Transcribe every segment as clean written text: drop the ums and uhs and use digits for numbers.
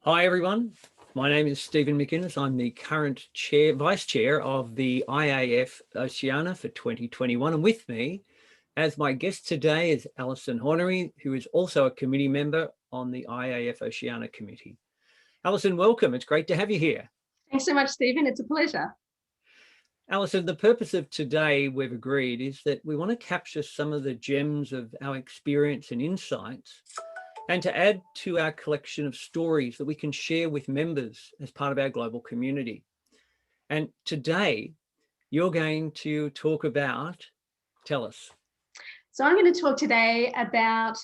Hi everyone, my name is Stephen McInnes. I'm the current Vice Chair of the IAF Oceania for 2021, and with me as my guest today is Allison Hornery, who is also a committee member on the IAF Oceania Committee. Allison, welcome. It's great to have you here. Thanks so much, Stephen. It's a pleasure. Allison, the purpose of today, we've agreed, is that we want to capture some of the gems of our experience and insights and to add to our collection of stories that we can share with members as part of our global community. And today, you're going to talk about, tell us. So I'm going to talk today about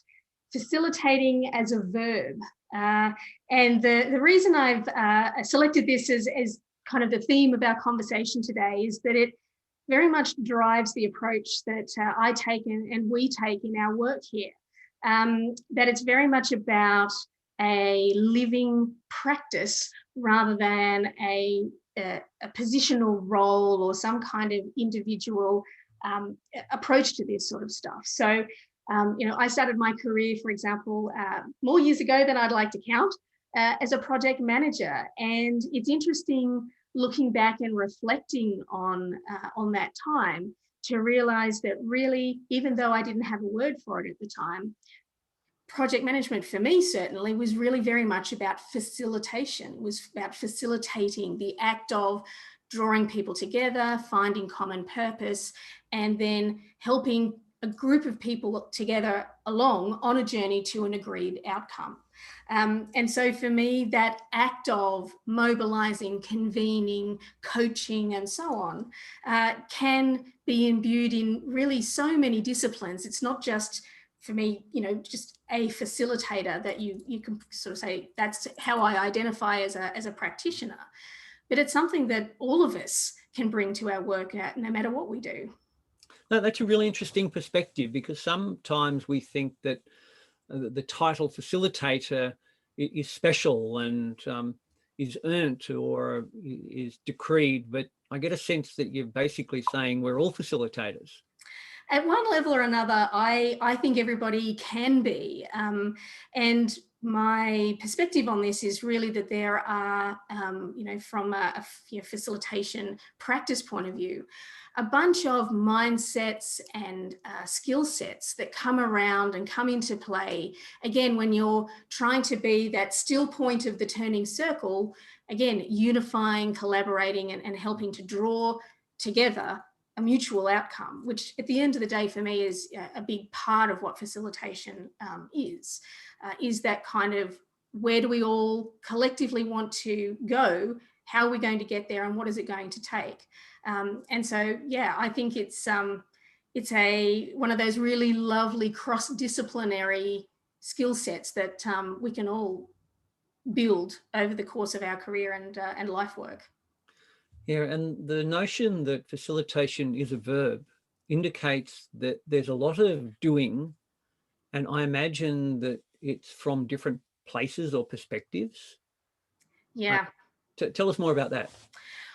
facilitating as a verb. And the reason I've selected this as kind of the theme of our conversation today is that it very much drives the approach that I take and we take in our work here. That it's very much about a living practice rather than a positional role or some kind of individual approach to this sort of stuff. So, I started my career, for example, more years ago than I'd like to count, as a project manager. And it's interesting looking back and reflecting on that time to realize that really, even though I didn't have a word for it at the time, project management for me certainly was really very much about facilitation, was about facilitating the act of drawing people together, finding common purpose, and then helping a group of people together along on a journey to an agreed outcome. And so for me, that act of mobilizing, convening, coaching, and so on can be imbued in really so many disciplines. It's not just, for me, just a facilitator that you can sort of say, that's how I identify as a practitioner. But it's something that all of us can bring to our work no matter what we do. No, that's a really interesting perspective, because sometimes we think that the title facilitator is special and is earned or is decreed, but I get a sense that you're basically saying we're all facilitators. At one level or another, I think everybody can be. And my perspective on this is really that there are, from a facilitation practice point of view, a bunch of mindsets and skill sets that come around and come into play. Again, when you're trying to be that still point of the turning circle, again, unifying, collaborating, and helping to draw together a mutual outcome, which at the end of the day for me is a big part of what facilitation is that kind of, where do we all collectively want to go, how are we going to get there, and what is it going to take? And so, yeah, I think it's one of those really lovely cross-disciplinary skill sets that we can all build over the course of our career and life work. Yeah, and the notion that facilitation is a verb indicates that there's a lot of doing, and I imagine that it's from different places or perspectives. Yeah. Tell us more about that.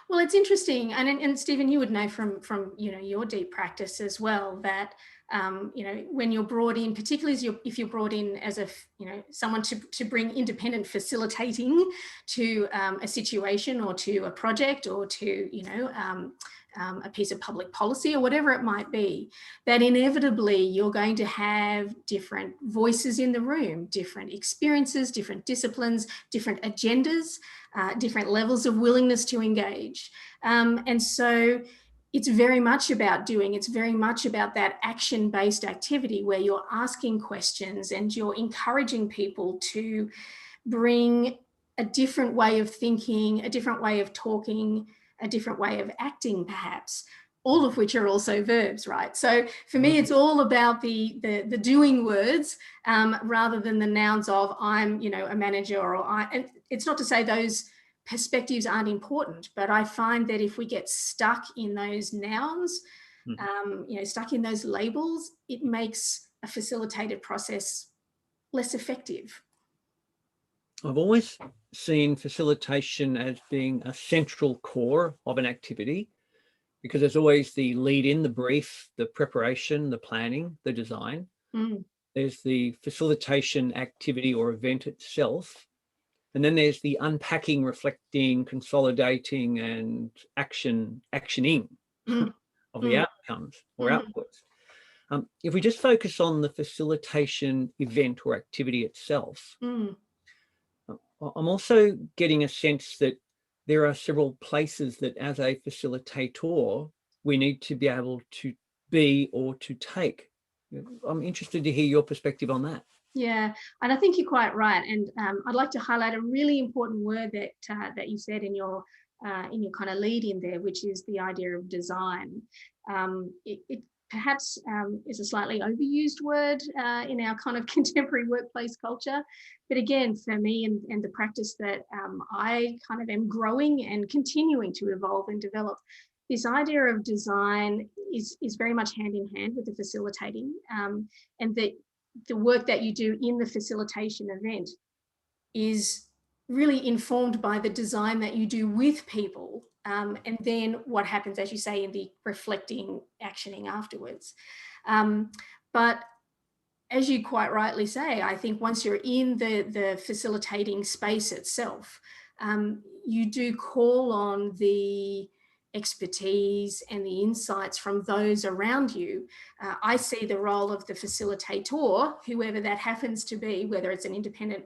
Well, it's interesting, and Stephen, you would know from your deep practice as well that when you're brought in, particularly if you're brought in as someone to bring independent facilitating to a situation or to a project or to a piece of public policy or whatever it might be, that inevitably you're going to have different voices in the room, different experiences, different disciplines, different agendas, different levels of willingness to engage. And so it's very much about doing, it's very much about that action-based activity where you're asking questions and you're encouraging people to bring a different way of thinking, a different way of talking, a different way of acting, perhaps, all of which are also verbs, right? So for me, it's all about the doing words rather than the nouns of I'm, a manager or I. And it's not to say those perspectives aren't important, but I find that if we get stuck in those nouns, stuck in those labels, it makes a facilitated process less effective. I've always seen facilitation as being a central core of an activity, because there's always the lead in, the brief, the preparation, the planning, the design. There's the facilitation activity or event itself. And then there's the unpacking, reflecting, consolidating, and actioning of the outcomes or outputs. If we just focus on the facilitation event or activity itself, I'm also getting a sense that there are several places that as a facilitator, we need to be able to be or to take. I'm interested to hear your perspective on that. Yeah, and I think you're quite right. And I'd like to highlight a really important word that you said in your kind of lead in there, which is the idea of design. It perhaps is a slightly overused word in our kind of contemporary workplace culture. But again, for me and the practice that I kind of am growing and continuing to evolve and develop, this idea of design is very much hand in hand with the facilitating, and the work that you do in the facilitation event is really informed by the design that you do with people, and then what happens, as you say, in the reflecting, actioning afterwards. But as you quite rightly say, I think once you're in the facilitating space itself, you do call on the expertise and the insights from those around you. I see the role of the facilitator, whoever that happens to be, whether it's an independent,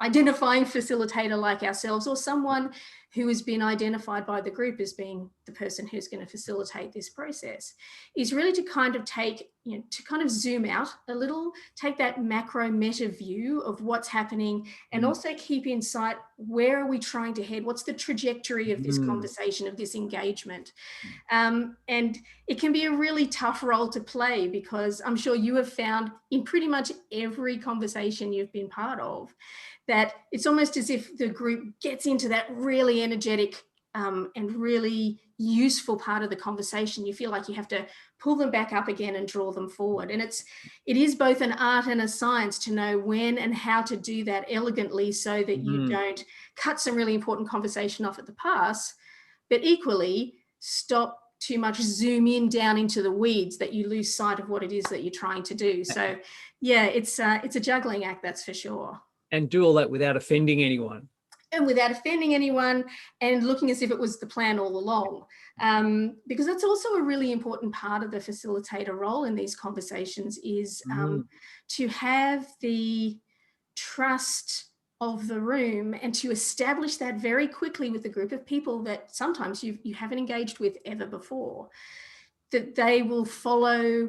identifying facilitator like ourselves, or someone who has been identified by the group as being the person who's going to facilitate this process, is really to kind of take, to kind of zoom out a little, take that macro meta view of what's happening, and also keep in sight, where are we trying to head? What's the trajectory of this conversation, of this engagement? And it can be a really tough role to play, because I'm sure you have found in pretty much every conversation you've been part of that it's almost as if the group gets into that really energetic and really useful part of the conversation. You feel like you have to pull them back up again and draw them forward. And it is both an art and a science to know when and how to do that elegantly, so that you don't cut some really important conversation off at the pass, but equally stop too much, zoom in down into the weeds, that you lose sight of what it is that you're trying to do. So yeah, it's a juggling act, that's for sure. And do all that without offending anyone. And without offending anyone, and looking as if it was the plan all along. Because that's also a really important part of the facilitator role in these conversations, is to have the trust of the room, and to establish that very quickly with a group of people that sometimes you haven't engaged with ever before, that they will follow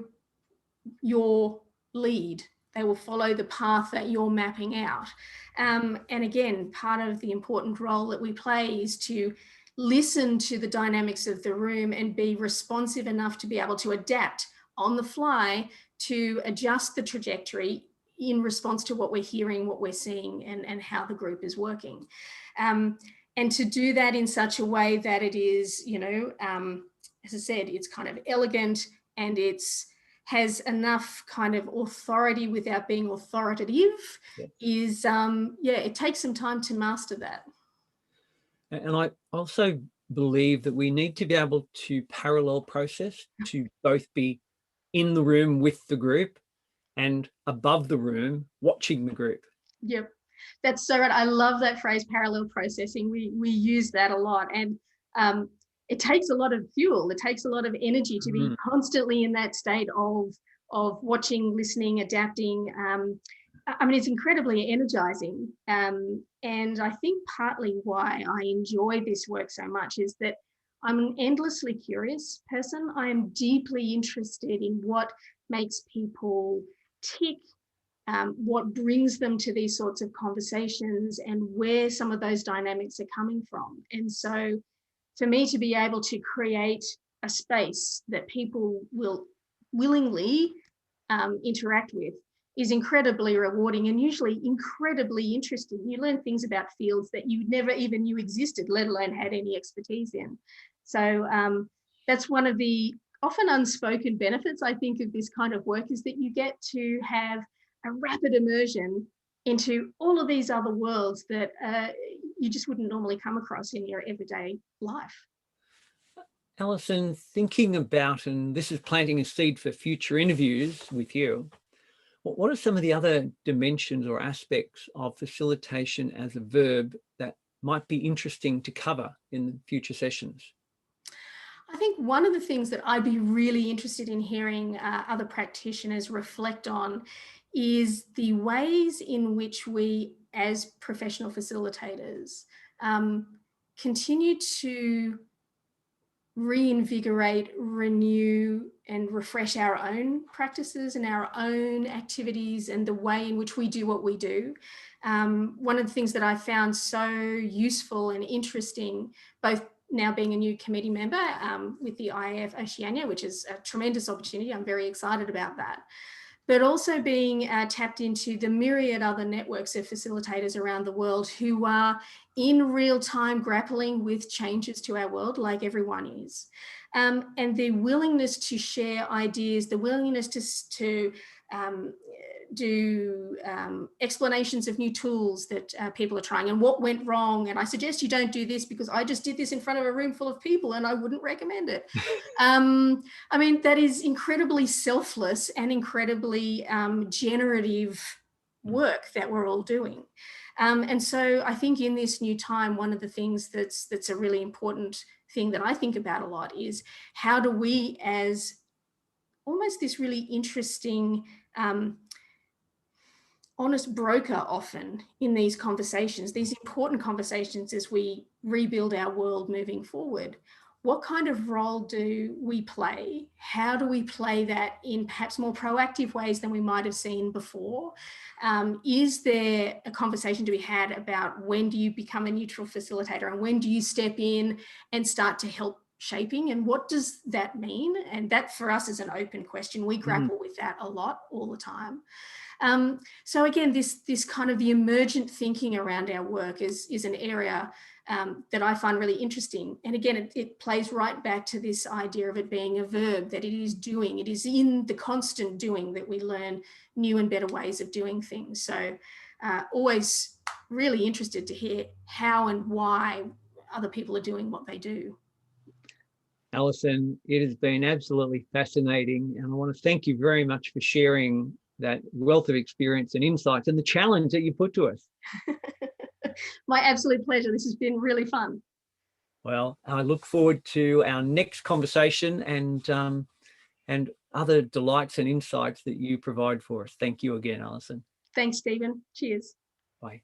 your lead. They will follow the path that you're mapping out. And again, part of the important role that we play is to listen to the dynamics of the room and be responsive enough to be able to adapt on the fly, to adjust the trajectory in response to what we're hearing, what we're seeing, and how the group is working. And to do that in such a way that it is, as I said, it's kind of elegant, and has enough kind of authority without being authoritative, is, it takes some time to master that. And I also believe that we need to be able to parallel process, to both be in the room with the group and above the room watching the group. Yep, that's so right. I love that phrase, parallel processing. We use that a lot, and it takes a lot of fuel. It takes a lot of energy to be constantly in that state of watching, listening, adapting. I mean, it's incredibly energizing. And I think partly why I enjoy this work so much is that I'm an endlessly curious person. I am deeply interested in what makes people tick, what brings them to these sorts of conversations, and where some of those dynamics are coming from. And so for me to be able to create a space that people will willingly interact with is incredibly rewarding, and usually incredibly interesting. You learn things about fields that you never even knew existed, let alone had any expertise in. So that's one of the often unspoken benefits, I think, of this kind of work, is that you get to have a rapid immersion into all of these other worlds that you just wouldn't normally come across in your everyday life. Allison, thinking about, and this is planting a seed for future interviews with you, What are some of the other dimensions or aspects of facilitation as a verb that might be interesting to cover in future sessions? I think one of the things that I'd be really interested in hearing other practitioners reflect on is the ways in which we, as professional facilitators, continue to reinvigorate, renew, and refresh our own practices and our own activities and the way in which we do what we do. One of the things that I found so useful and interesting, both now being a new committee member with the IAF Oceania, which is a tremendous opportunity. I'm very excited about that. But also being tapped into the myriad other networks of facilitators around the world who are in real time grappling with changes to our world, like everyone is. And the willingness to share ideas, the willingness to do explanations of new tools that people are trying and what went wrong. And I suggest you don't do this because I just did this in front of a room full of people and I wouldn't recommend it. I mean, that is incredibly selfless and incredibly generative work that we're all doing. And so I think in this new time, one of the things that's a really important thing that I think about a lot is how do we, as almost this really interesting honest broker often in these conversations, these important conversations as we rebuild our world moving forward, what kind of role do we play? How do we play that in perhaps more proactive ways than we might have seen before? Is there a conversation to be had about when do you become a neutral facilitator and when do you step in and start to help shaping, and what does that mean? And that for us is an open question. We grapple with that a lot all the time. So again, this kind of the emergent thinking around our work is an area that I find really interesting. And again, it plays right back to this idea of it being a verb, that it is doing. It is in the constant doing that we learn new and better ways of doing things. So always really interested to hear how and why other people are doing what they do. Allison, it has been absolutely fascinating, and I want to thank you very much for sharing that wealth of experience and insights and the challenge that you put to us. My absolute pleasure. This has been really fun. Well, I look forward to our next conversation and other delights and insights that you provide for us. Thank you again, Allison. Thanks, Stephen. Cheers. Bye.